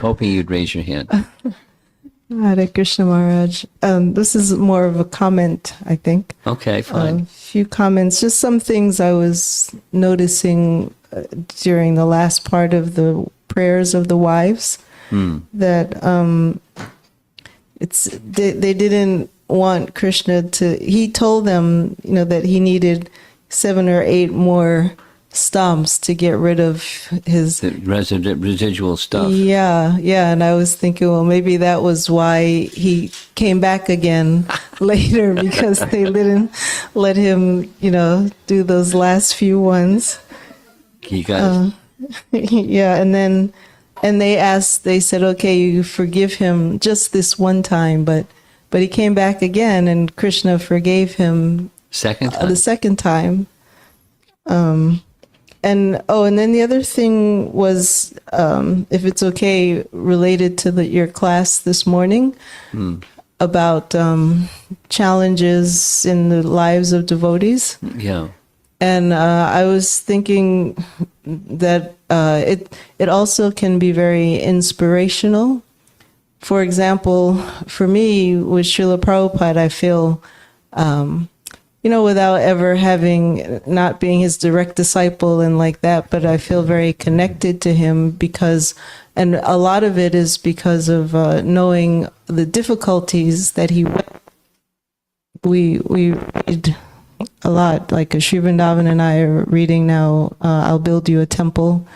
hoping you'd raise your hand. Hare Krishna Maharaj. This is more of a comment, I think. Okay, fine. A few comments, just some things I was noticing during the last part of the prayers of the wives, that they didn't want Krishna to. He told them, that he needed 7 or 8 more stomps to get rid of his The residual stuff. Yeah, and I was thinking, well, maybe that was why he came back again later, because they didn't let him, do those last few ones. You got Yeah, and they said, okay, you forgive him just this one time, but he came back again, and Krishna forgave him second time. the second time. And then the other thing was, if it's okay, related to your class this morning, about challenges in the lives of devotees. Yeah. And I was thinking that it also can be very inspirational. For example, for me, with Srila Prabhupada, I feel, without ever not being his direct disciple and like that, but I feel very connected to him and a lot of it is because of knowing the difficulties that he went. We read a lot, like Sri Vrindavan and I are reading now, I'll Build You a Temple,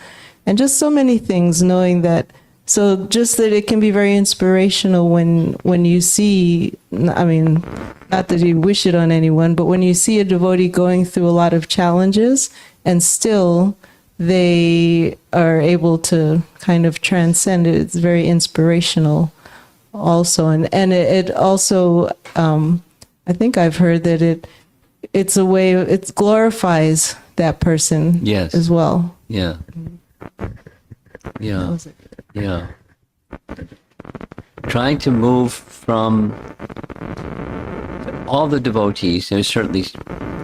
and just so many things, knowing that. So just that it can be very inspirational when you see, not that you wish it on anyone, but when you see a devotee going through a lot of challenges and still they are able to kind of transcend it. It's very inspirational also. And it also, I think I've heard that it's a way, it glorifies that person as well. Yeah. Yeah. Yeah. Trying to move from all the devotees, and certainly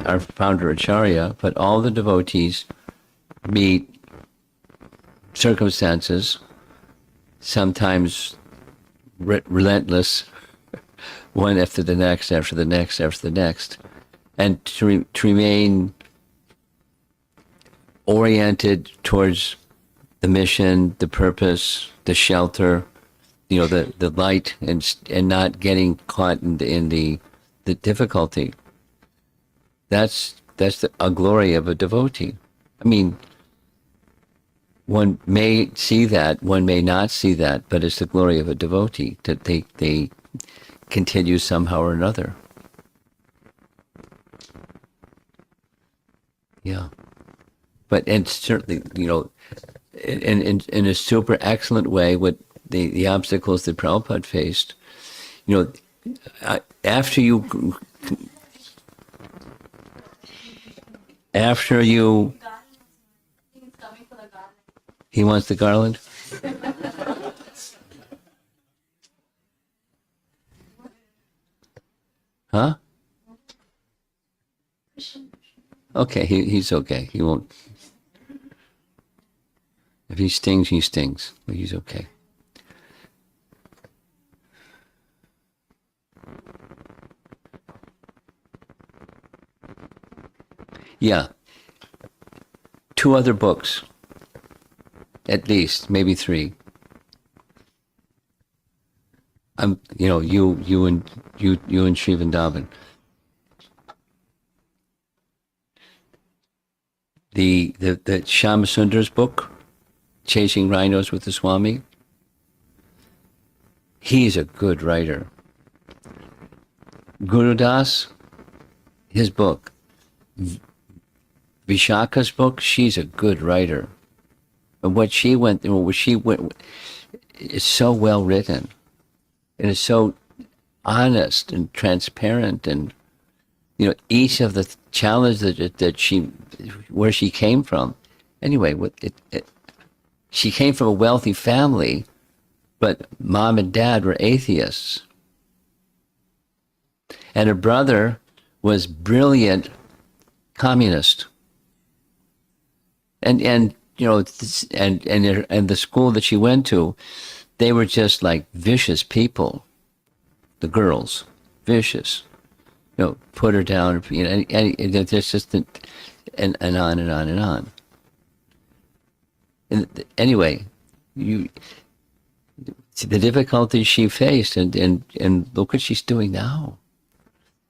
our founder Acharya, but all the devotees meet circumstances, sometimes relentless, one after the next, after the next, after the next, and to remain oriented towards the mission, the purpose, the shelter, the light, and not getting caught in the difficulty. That's a glory of a devotee. One may see that, one may not see that, but it's the glory of a devotee that they continue somehow or another. Yeah. And certainly, in a super excellent way, what the obstacles that Prabhupada faced, after you he wants the garland. Huh? Okay, he's okay. He won't. If he stings, he stings. But he's okay. Yeah. 2 other books. At least, maybe 3. You and Sri Vrindavan. The Shama Sundar's book, Chasing Rhinos with the Swami. He's a good writer. Guru Das, his book. Vishaka's book, she's a good writer. And what she went through, is so well written. And it's so honest and transparent, and each of the challenges that where she came from. Anyway, she came from a wealthy family, but mom and dad were atheists. And her brother was brilliant communist. And the school that she went to, they were just like vicious people. The girls, vicious. Put her down. And there's just and on and on and on. And anyway, the difficulties she faced, and look what she's doing now.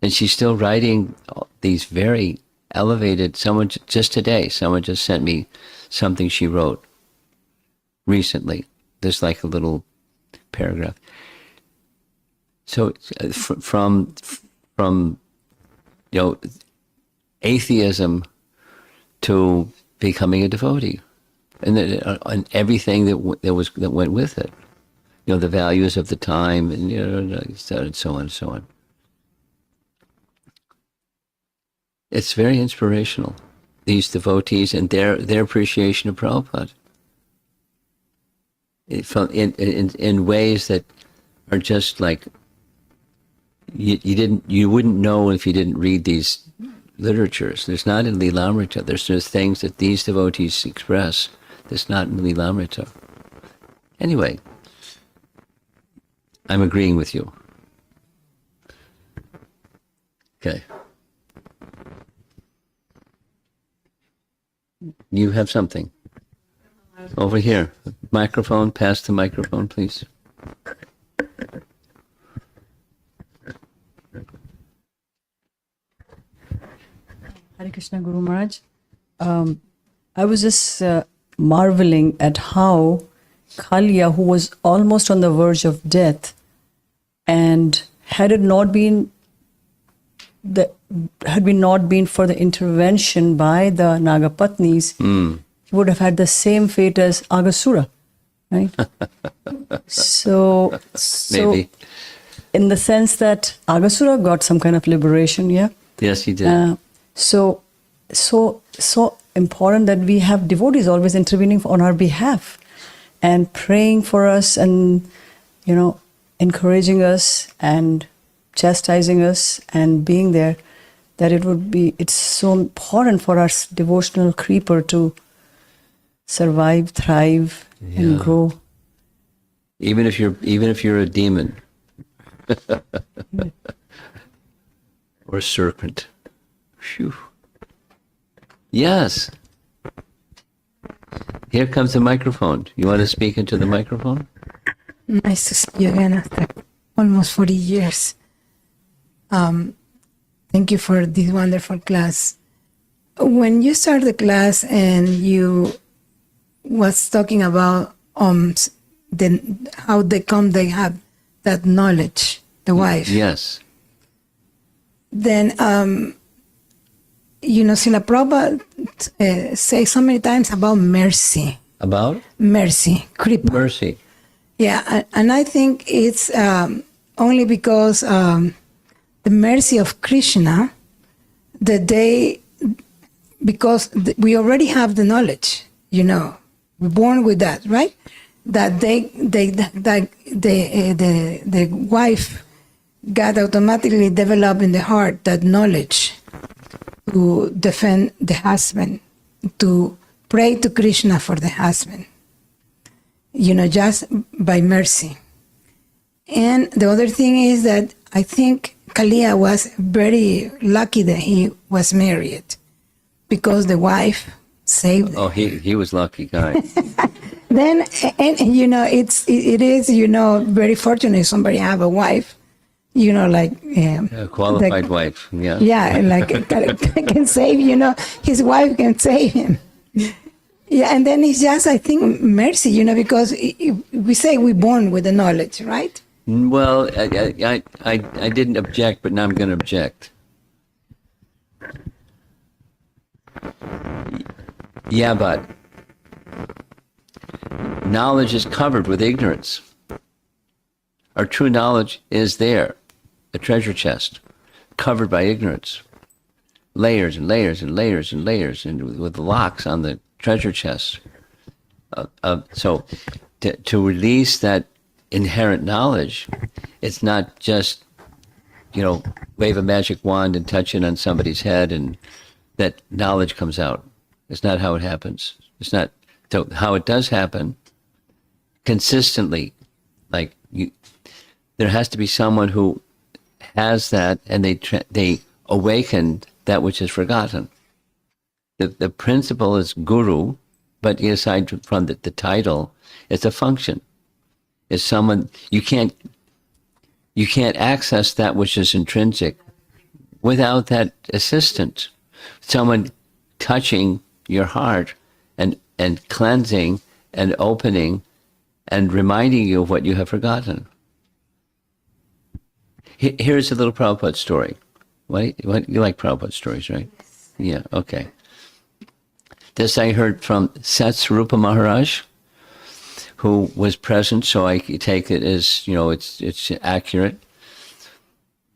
And she's still writing these very elevated. Someone just sent me something she wrote recently. There's like a little paragraph. So from atheism to becoming a devotee, and everything that went with it. The values of the time, and so on and so on. It's very inspirational, these devotees and their appreciation of Prabhupada. In ways that are just like you wouldn't know if you didn't read these literatures. There's not in Lilamrita. There's things that these devotees express that's not in Lilamrita. Anyway, I'm agreeing with you. Okay. You have something. Over here. Microphone. Pass the microphone, please. Hare Krishna, Guru Maharaj. I was just marveling at how Kaliya, who was almost on the verge of death, and had it not been for the intervention by the Nagapatnis, he would have had the same fate as Agasura, right? So Maybe. In the sense that Agasura got some kind of liberation, yeah? Yes, he did. So important that we have devotees always intervening on our behalf and praying for us and, encouraging us and chastising us and being there, that it's so important for our devotional creeper to survive, thrive, and grow. Even if you're a demon or a serpent. Phew. Yes. Here comes the microphone. You want to speak into the microphone? Nice to see you again after almost 40 years. Thank you for this wonderful class. When you started the class and you was talking about how they have that knowledge, the wife. Yes. Then Srila Prabhupada say so many times about mercy. About? Mercy, kripa. Mercy. Yeah, and I think it's only because the mercy of Krishna, because we already have the knowledge, we're born with that, right? That the wife got automatically developed in the heart that knowledge to defend the husband, to pray to Krishna for the husband, just by mercy. And the other thing is that I think Kaliya was very lucky that he was married, because the wife saved him. Oh, he was lucky guy. Then, and it is very fortunate somebody have a wife, A qualified wife. Yeah. Yeah, can save, his wife can save him. Yeah, and then it's just, I think, mercy, because we say we're born with the knowledge, right? Well, I didn't object, but now I'm going to object. Yeah, but knowledge is covered with ignorance. Our true knowledge is there, a treasure chest, covered by ignorance. Layers and layers and layers and layers, and with locks on the treasure chest. So to release that inherent knowledge, it's not just, wave a magic wand and touch it on somebody's head and that knowledge comes out. It's not how it happens. It's not. So how it does happen consistently there has to be someone who has that, and they awaken that which is forgotten. The principle is guru, but aside from the title, it's a function. It's someone you can't access that which is intrinsic without that assistant. Someone touching your heart and cleansing and opening and reminding you of what you have forgotten. Here's a little Prabhupada story. What you like Prabhupada stories, right? Yeah, okay. This I heard from Satsvarupa Maharaj, who was present, so I take it as, it's accurate.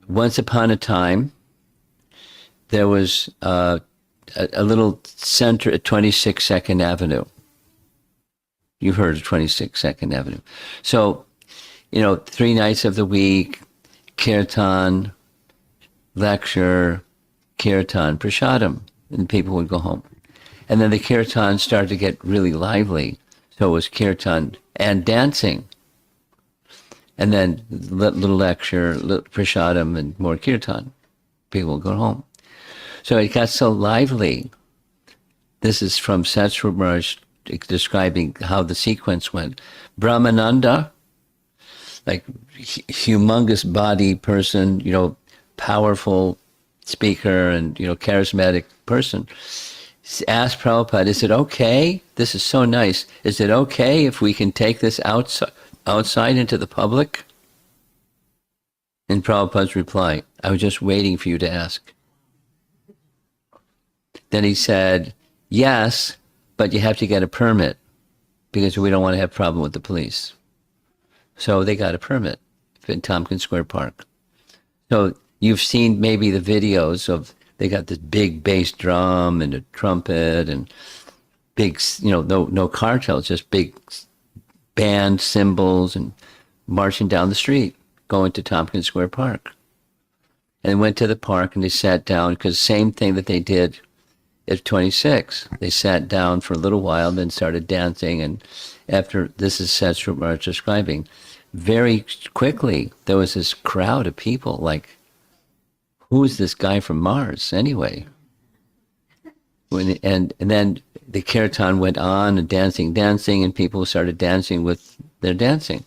Once upon a time, there was a little center at 26 Second Avenue. You've heard of 26 Second Avenue. So, 3 nights of the week, kirtan, lecture, kirtan, prasadam, and people would go home. And then the kirtan started to get really lively. So it was kirtan and dancing. And then little lecture, little prasadam, and more kirtan. People would go home. So it got so lively. This is from Satsvarupa Maharaj describing how the sequence went. Brahmananda, like humongous body person, powerful speaker and, charismatic person, asked Prabhupada, is it okay? This is so nice. Is it okay if we can take this outside into the public? And Prabhupada's reply, I was just waiting for you to ask. Then he said, yes, but you have to get a permit because we don't want to have a problem with the police. So they got a permit in Tompkins Square Park. So you've seen maybe the videos of, they got this big bass drum and a trumpet and big, no cartels, just big band cymbals and marching down the street, going to Tompkins Square Park. And they went to the park and they sat down, because same thing that they did at 26. They sat down for a little while, then started dancing. And after, this is Satsvarupa Maharaj describing, very quickly there was this crowd of people like, who's this guy from Mars anyway? And then the kirtan went on and dancing, and people started dancing with their dancing.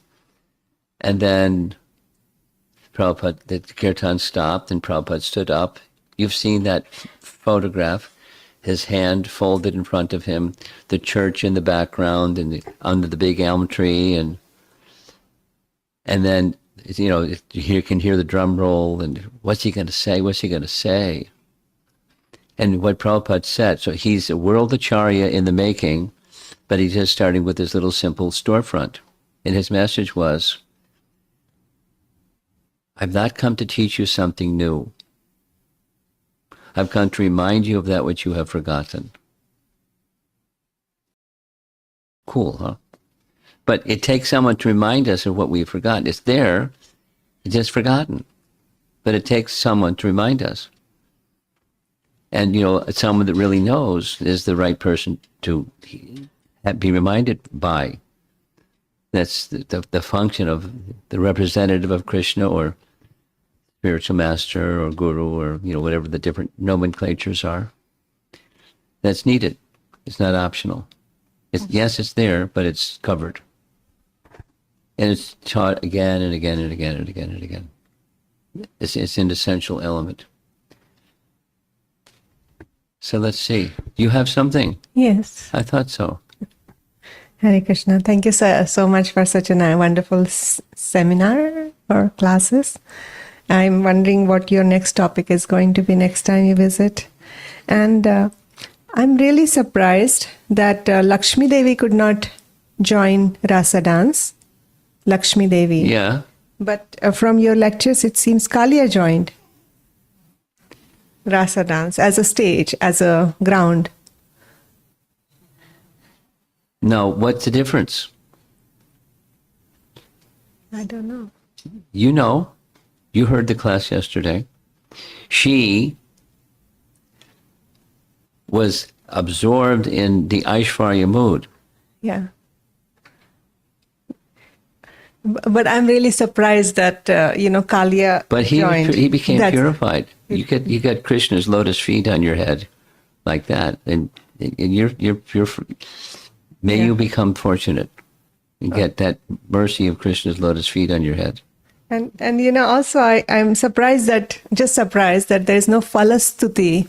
And then Prabhupada, the kirtan stopped and Prabhupada stood up. You've seen that photograph, his hand folded in front of him, the church in the background and under the big elm tree. And then, you can hear the drum roll and what's he going to say? What's he going to say? And what Prabhupada said, so he's a world acharya in the making, but he's just starting with this little simple storefront. And his message was, I've not come to teach you something new. I've come to remind you of that which you have forgotten. Cool, huh? But it takes someone to remind us of what we've forgotten. It's there, it's just forgotten. But it takes someone to remind us. And, someone that really knows is the right person to be reminded by. That's the function of the representative of Krishna or spiritual master or guru or, whatever the different nomenclatures are. That's needed. It's not optional. Yes, it's there, but it's covered. And it's taught again and again and again and again and again. It's an essential element. So let's see. You have something? Yes. I thought so. Hare Krishna. Thank you so much for such a wonderful seminar or classes. I'm wondering what your next topic is going to be next time you visit. And I'm really surprised that Lakshmi Devi could not join Rasa dance. Lakshmi Devi. Yeah. But from your lectures, it seems Kalia joined Rasa dance as a stage, as a ground. No, what's the difference? I don't know. You heard the class yesterday. She was absorbed in the Aishvarya mood. Yeah. But I'm really surprised that Kalia But joined. he became That's- purified. You got Krishna's lotus feet on your head, like that, and you're may Yeah. you become fortunate and get that mercy of Krishna's lotus feet on your head. And also I'm surprised that there is no falashruti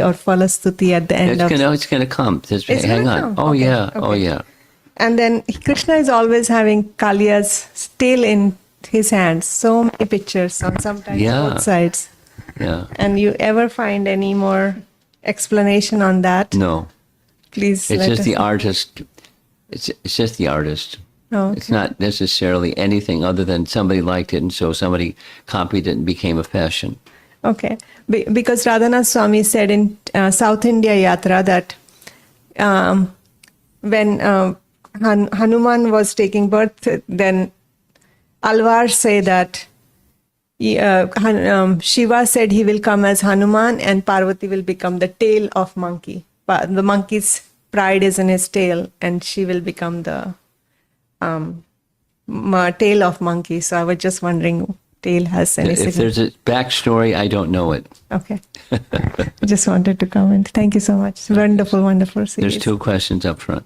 or falastuti at the end of. It's gonna come. Just It's hang gonna on. come. Oh Okay, yeah. Oh okay. yeah. And then Krishna is always having Kalia's tail in his hands. So many pictures on sometimes Yeah. both sides. Yeah. And you ever find any more explanation on that? No. Please. It's let just us the know. artist. It's just the artist. Oh, It's okay. not necessarily anything other than somebody liked it, and so somebody copied it and became a fashion. Okay. Because Radhanath Swami said in South India Yatra that when Hanuman was taking birth, then Alvar say that Shiva said he will come as Hanuman and Parvati will become the tail of monkey. The monkey's pride is in his tail and she will become the tail of monkey. So I was just wondering, tail has any If significance? there's a backstory, I don't know it. Okay. Just wanted to comment. Thank you so much. Wonderful, wonderful series. There's two questions up front.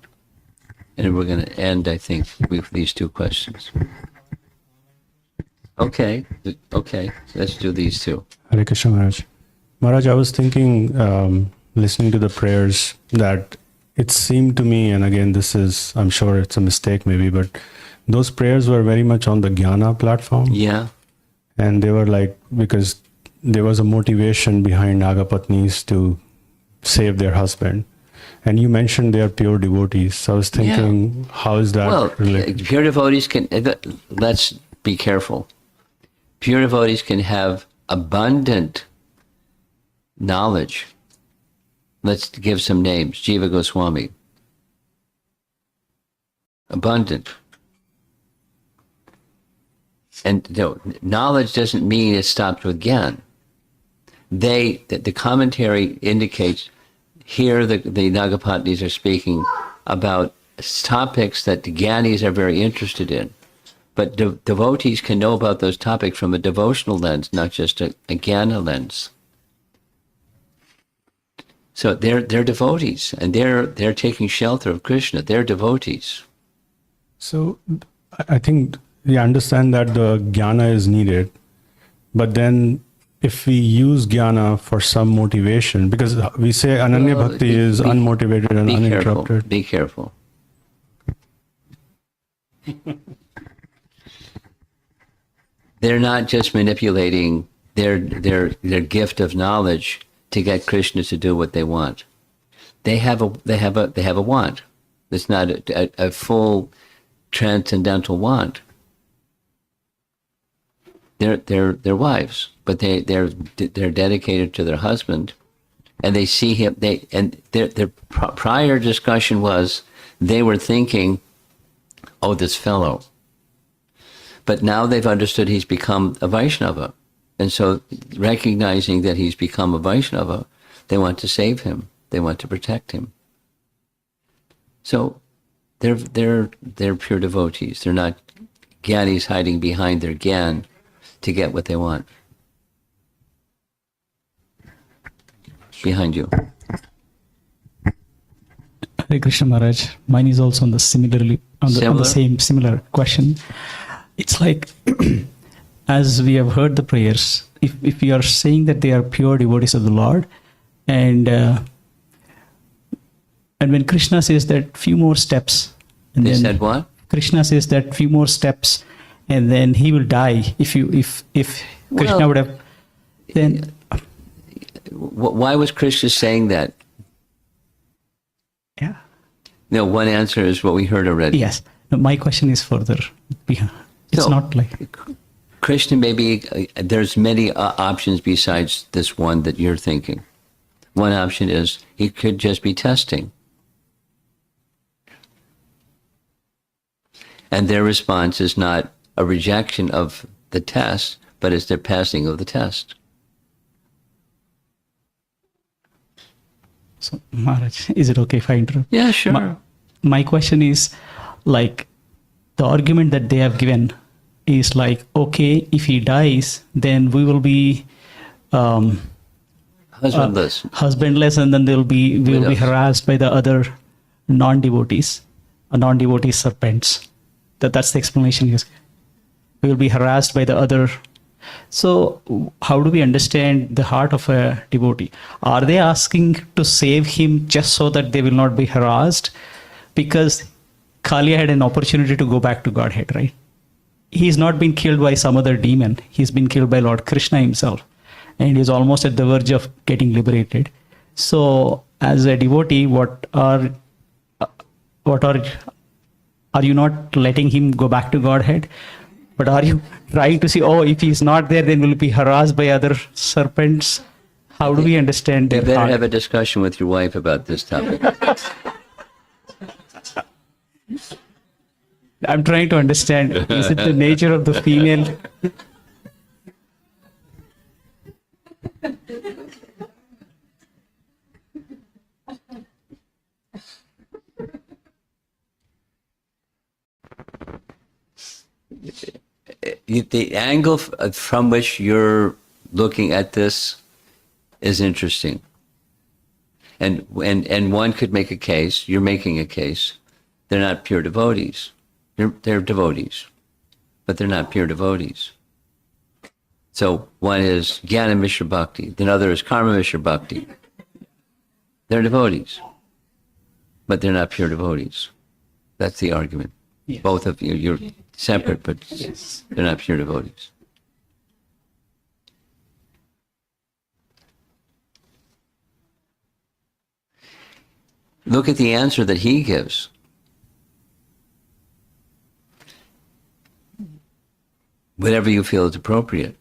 And we're going to end, I think, with these two questions. Okay. Let's do these two. Hare Krishna Maharaj. Maharaj, I was thinking, listening to the prayers, that it seemed to me, and again, this is, I'm sure it's a mistake maybe, but those prayers were very much on the Jnana platform. Yeah. And they were like, because there was a motivation behind Nagapatnis to save their husband. And you mentioned they are pure devotees. So I was thinking, how is that Well, related? pure devotees can, let's be careful. Pure devotees can have abundant knowledge. Let's give some names. Jiva Goswami. Abundant. And no, knowledge doesn't mean it stops with Gyan. The commentary indicates here the Nagapatnis are speaking about topics that the Gyanis are very interested in. But devotees can know about those topics from a devotional lens, not just a Jnana lens. So they're devotees, and they're taking shelter of Krishna. They're devotees. So I think we understand that the jnana is needed, but then if we use jnana for some motivation, because we say Ananya Well, Bhakti is unmotivated and Be careful. uninterrupted. Be careful. They're not just manipulating their gift of knowledge to get Krishna to do what they want. They have a want. It's not a full transcendental want. They're wives, but they're dedicated to their husband, and they see him. Their prior discussion was they were thinking, oh, this fellow. But now they've understood he's become a Vaishnava, and so recognizing that he's become a Vaishnava, they want to save him. They want to protect him. So they're pure devotees. They're not Gyanis hiding behind their Gyan to get what they want. Behind you. Hare Krishna Maharaj. Mine is also on the similar question. It's like, as we have heard the prayers, if you are saying that they are pure devotees of the Lord, and when Krishna says that few more steps, and They then said what? Krishna says that few more steps, and then he will die. If Krishna Well, would have, then Why was Krishna saying that? yeah. No, one answer is what we heard already. Yes. No, my question is further. It's So, not like Krishna there's many options besides this one that you're thinking. One option is he could just be testing. And their response is not a rejection of the test, but it's their passing of the test. so. Maharaj, is it okay if I interrupt? Yeah, sure. My question is, like, the argument that they have given is like, okay, if he dies, then we will be husbandless, and then we will be harassed by the other non-devotees, non-devotee serpents. That's the explanation. Yes, we will be harassed by the other. So, how do we understand the heart of a devotee? Are they asking to save him just so that they will not be harassed? Because Kaliya had an opportunity to go back to Godhead, right? He's not been killed by some other demon. He's been killed by Lord Krishna himself. And he's almost at the verge of getting liberated. So, as a devotee, are you not letting him go back to Godhead? But are you trying to see, if he's not there, then we'll be harassed by other serpents? How do we understand their heart? You better heart? have a discussion with your wife about this topic. I'm trying to understand, is it the nature of the female? The angle from which you're looking at this is interesting. And one could make a case, you're making a case, they're not pure devotees. They're devotees, but they're not pure devotees. So one is Jnana Mishra Bhakti, the other is Karma Mishra Bhakti. They're devotees, but they're not pure devotees. That's the argument. Yes. Both of you, you're separate, but they're not pure devotees. Look at the answer that he gives. Whatever you feel is appropriate.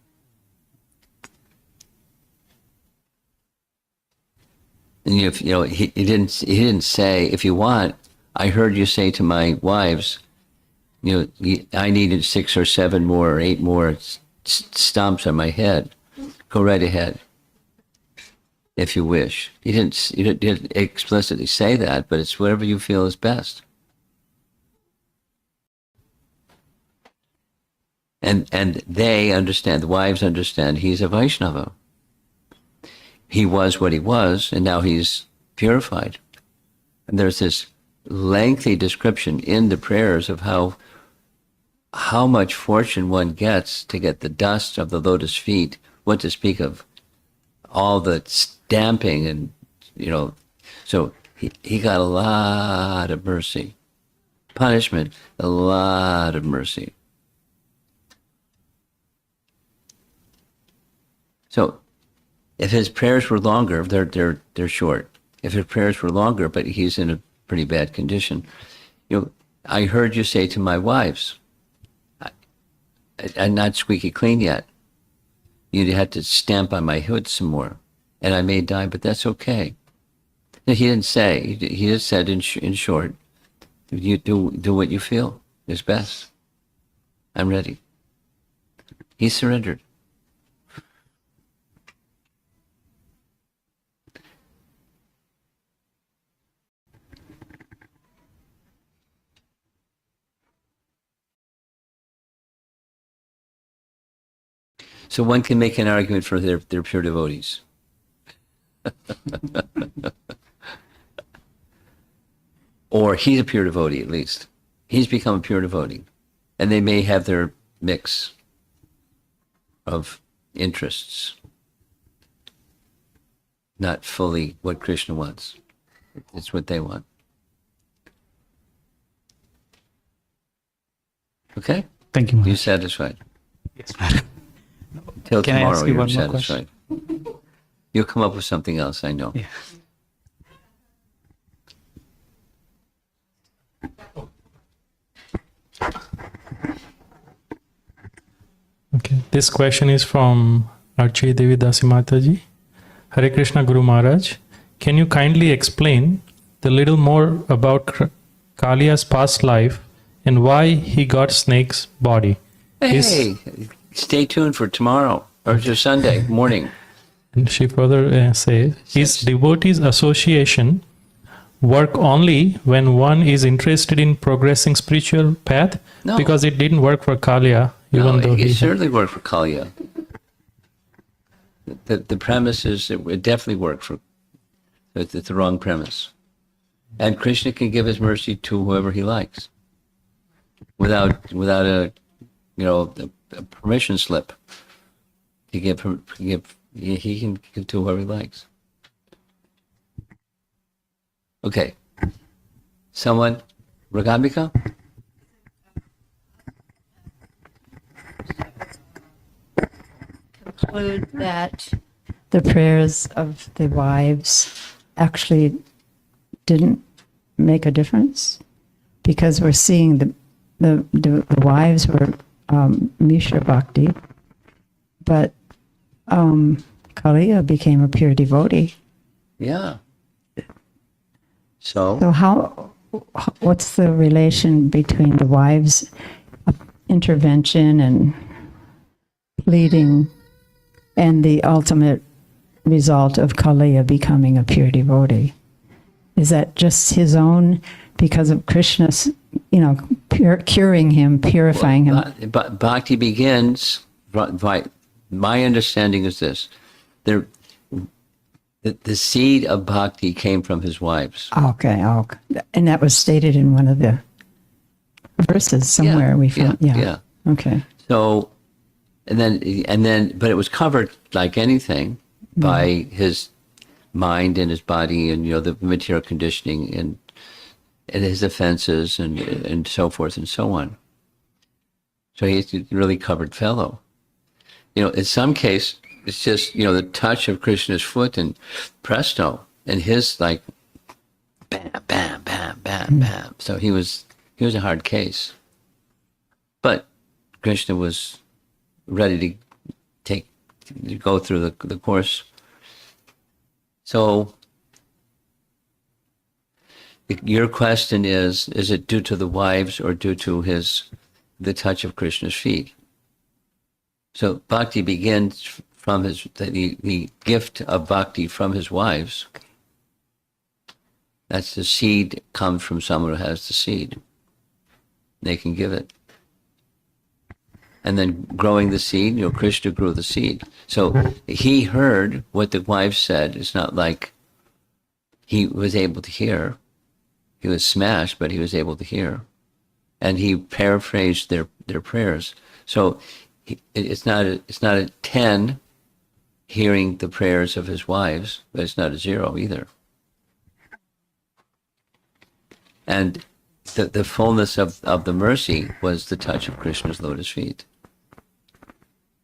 And he didn't say, if you want, I heard you say to my wives, I needed 6 or 7 more or 8 more stomps on my head. Go right ahead, if you wish. He didn't explicitly say that, but it's whatever you feel is best. And they understand, the wives understand, he's a Vaishnava. He was what he was, and now he's purified. And there's this lengthy description in the prayers of how much fortune one gets to get the dust of the lotus feet, what to speak of all the stamping and, so he got a lot of mercy. Punishment, a lot of mercy. So if his prayers were longer, they're short. If his prayers were longer, but he's in a pretty bad condition, I heard you say to my wives, I'm not squeaky clean yet. You had to stamp on my hood some more, and I may die, but that's okay. No, he didn't say. He just said in short, you do what you feel is best. I'm ready. He surrendered. So one can make an argument for their pure devotees. Or he's a pure devotee, at least. He's become a pure devotee. And they may have their mix of interests. Not fully what Krishna wants. It's what they want. Okay? Thank you, Maharaj. You satisfied? Yes, Maharaj. Till Can I tomorrow, ask you you're one more satisfied. You'll come up with something else, I know. Yeah. Okay, this question is from Archie Devi Dasi Mataji. Hare Krishna Guru Maharaj, can you kindly explain a little more about Kaliya's past life and why he got snake's body? Hey, stay tuned for tomorrow or to Sunday morning. And she further says, is devotees association work only when one is interested in progressing spiritual path? No. Because it didn't work for Kalia, even though it he certainly worked for Kalya. The premise is it definitely worked for. It's the wrong premise. And Krishna can give his mercy to whoever he likes, without a permission slip. He can give to whoever he likes. Okay. Someone, Ragambika? Conclude that the prayers of the wives actually didn't make a difference, because we're seeing the wives were Mishra Bhakti, but Kaliya became a pure devotee. Yeah. So what's the relation between the wives' intervention and pleading and the ultimate result of Kaliya becoming a pure devotee? Is that just his own, because of Krishna's, curing him, purifying him? But Bhakti begins, my understanding is this, the seed of Bhakti came from his wives. Okay. And that was stated in one of the verses somewhere. Yeah. Okay. So, and then, but it was covered like anything by his mind and his body, and the material conditioning and his offenses and so forth and so on. So he's a really covered fellow. In some case, it's just the touch of Krishna's foot and presto, and his like bam, bam, bam, bam, bam. So he was a hard case, but Krishna was ready to go through the course. So your question is it due to the wives or due to the touch of Krishna's feet? So bhakti begins from the gift of bhakti from his wives. That's the seed comes from someone who has the seed. They can give it. And then growing the seed, Krishna grew the seed. So he heard what the wives said. It's not like he was able to hear. He was smashed, but he was able to hear. And he paraphrased their prayers. So it's not a 10 hearing the prayers of his wives, but it's not a 0 either. And the fullness of the mercy was the touch of Krishna's lotus feet.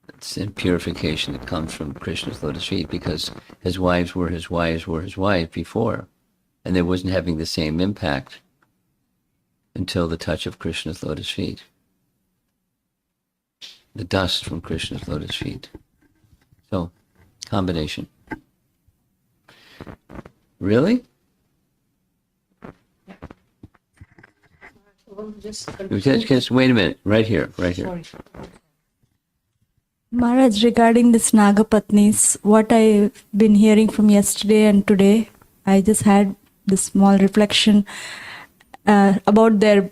It's in purification that comes from Krishna's lotus feet, because his wives were his wives before, and they wasn't having the same impact until the touch of Krishna's lotus feet. The dust from Krishna's lotus feet. So, combination. Really? Just wait a minute. Right here. Sorry. Maharaj, regarding this Nagapatnis, what I've been hearing from yesterday and today, I just had this small reflection about their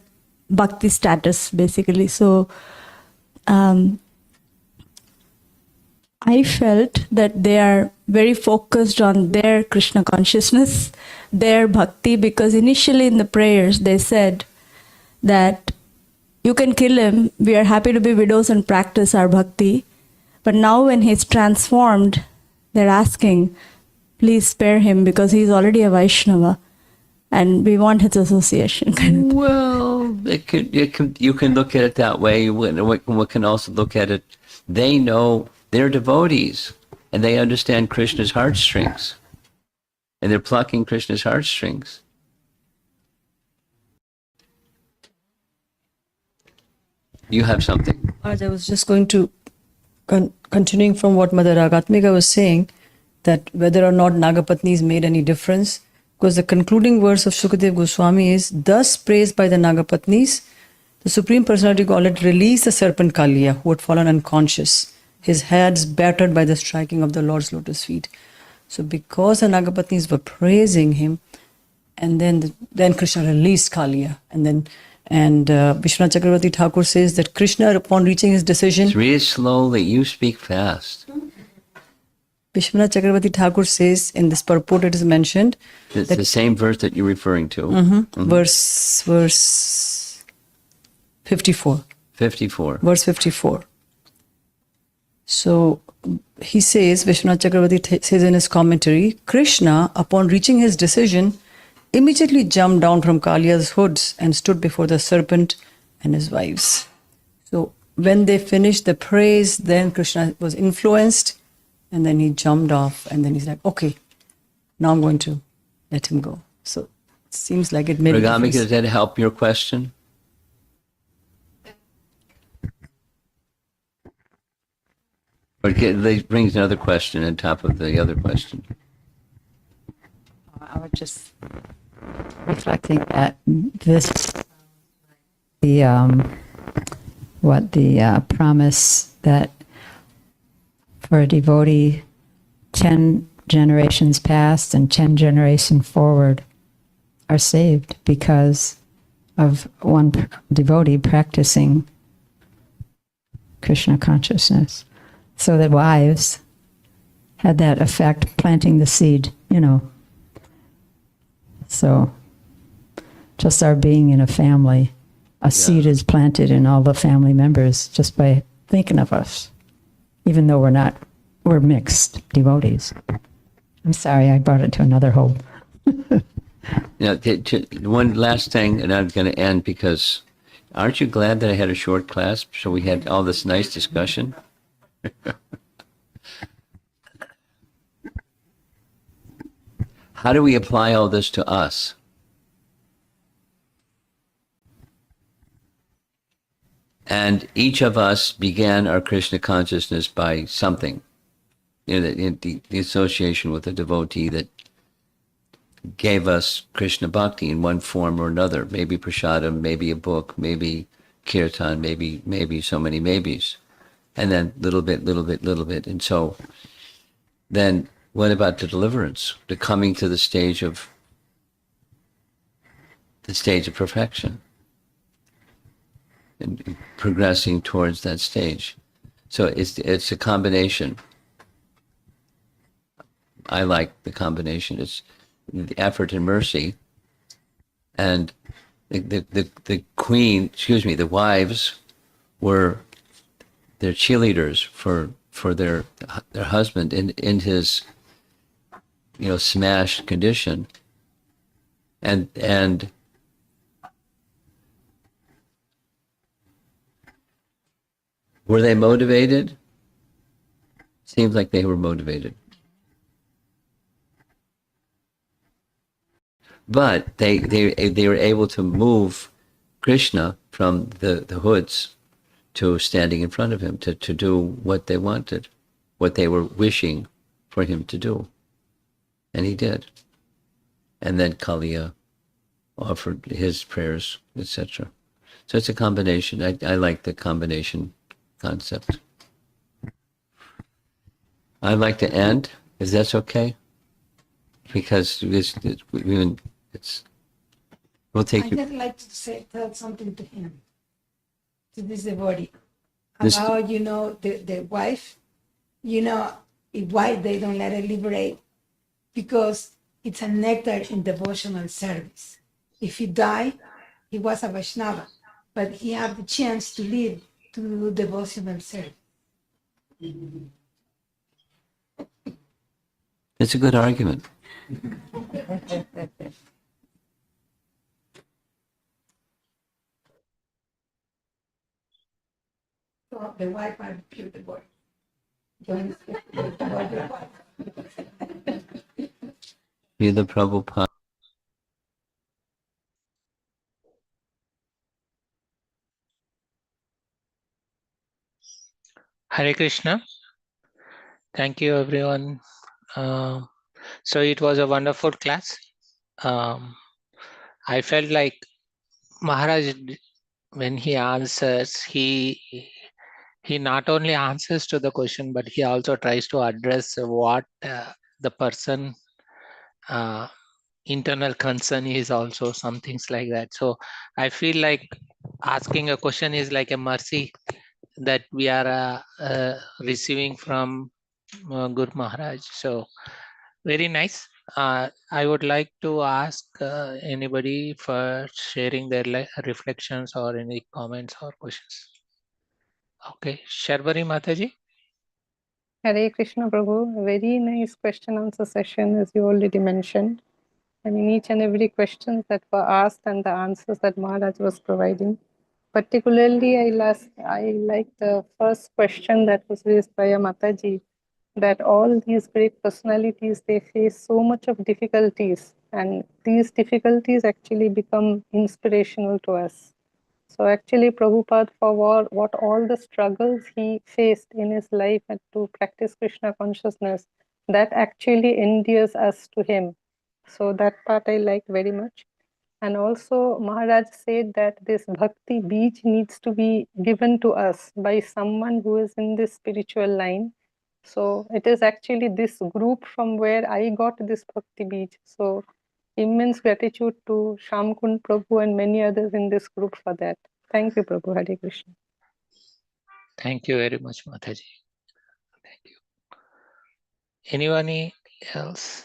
bhakti status, basically. So, I felt that they are very focused on their Krishna consciousness, their bhakti, because initially in the prayers they said that you can kill him, we are happy to be widows and practice our bhakti. But now when he's transformed, they're asking, please spare him because he's already a Vaishnava and we want his association. Well, you can look at it that way. We can also look at it, they know they're devotees and they understand Krishna's heartstrings. And they're plucking Krishna's heartstrings. You have something. I was just going to, continuing from what Mother Ragatmika was saying, that whether or not Nagapatnis made any difference, because the concluding verse of Shukadev Goswami is, thus praised by the Nagapatnis, the Supreme Personality of Godhead released the serpent Kaliya, who had fallen unconscious, his heads battered by the striking of the Lord's lotus feet. So because the Nagapatnis were praising him, and then Krishna released Kaliya, and Vishwanath Chakravarti Thakur says that Krishna, upon reaching his decision, Read it slowly. You speak fast. Vishwanath Chakravarti Thakur says in this purport it is mentioned It's that the same verse that you're referring to. verse 54. 54. Verse 54. So he says, Vishwanath Chakravarti says in his commentary, Krishna, upon reaching his decision, immediately jumped down from Kaliya's hoods and stood before the serpent and his wives. So when they finished the praise, then Krishna was influenced, and then he jumped off, and then he's like, okay, now I'm going to let him go. So it seems like it made a Ragamika, difference. does that help your question? Or it brings another question on top of the other question. I was just reflecting that this, the promise that for a devotee, 10 generations past and 10 generations forward are saved because of one devotee practicing Krishna consciousness. So the wives had that effect, planting the seed, So just our being in a family, a seed is planted in all the family members just by thinking of us, even though we're mixed devotees. I'm sorry, I brought it to another whole. One last thing, and I'm going to end because aren't you glad that I had a short class so we had all this nice discussion? How do we apply all this to us? And each of us began our Krishna consciousness by something, the association with a devotee that gave us Krishna bhakti in one form or another. Maybe prasadam, maybe a book, maybe kirtan, maybe so many maybes. And then little bit. And so then what about the deliverance? The coming to the stage of perfection and progressing towards that stage. So it's a combination. I like the combination. It's the effort and mercy, and the wives were their cheerleaders for their husband in his smashed condition, and were they motivated? Seems like they were motivated. But they were able to move Krishna from the hoods to standing in front of him to do what they wanted, what they were wishing for him to do. And he did. And then Kaliya offered his prayers, etc. So it's a combination. I like the combination concept. I'd like to end, if that's okay, because we'll take I'd you. just like to tell something to him, to this devotee, about the wife. Why they don't let her liberate? Because it's a nectar in devotional service. If he died, he was a Vaishnava, but he had the chance to live to devotional service. It's a good argument. So the wife are pure devotee. Don't Be the Prabhupada. Hare Krishna. Thank you, everyone. So it was a wonderful class. I felt like Maharaj, when he answers, he not only answers to the question, but he also tries to address what the person internal concern is also, some things like that. So I feel like asking a question is like a mercy that we are receiving from Guru Maharaj. So very nice. I would like to ask anybody for sharing their reflections or any comments or questions. Okay, Sharbari Mataji. Hare Krishna Prabhu, a very nice question answer session as you already mentioned. I mean, each and every questions that were asked and the answers that Maharaj was providing. Particularly, I like the first question that was raised by Mataji, that all these great personalities, they face so much of difficulties, and these difficulties actually become inspirational to us. So actually, Prabhupada, for what all the struggles he faced in his life and to practice Krishna consciousness, that actually endears us to him. So that part I liked very much. And also Maharaj said that this bhakti beej needs to be given to us by someone who is in this spiritual line. So it is actually this group from where I got this bhakti beej. So immense gratitude to Shamkund Prabhu and many others in this group for that. Thank you, Prabhu. Hare Krishna. Thank you very much, Mataji. Thank you. Anyone else?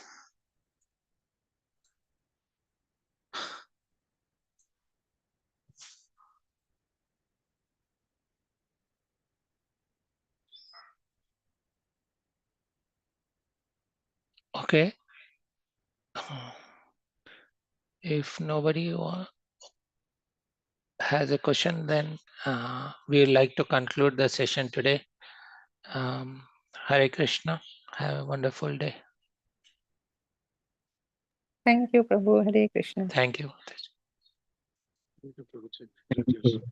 Okay. If nobody has a question, then we would like to conclude the session today. Hare Krishna. Have a wonderful day. Thank you, Prabhu. Hare Krishna. Thank you. Thank you.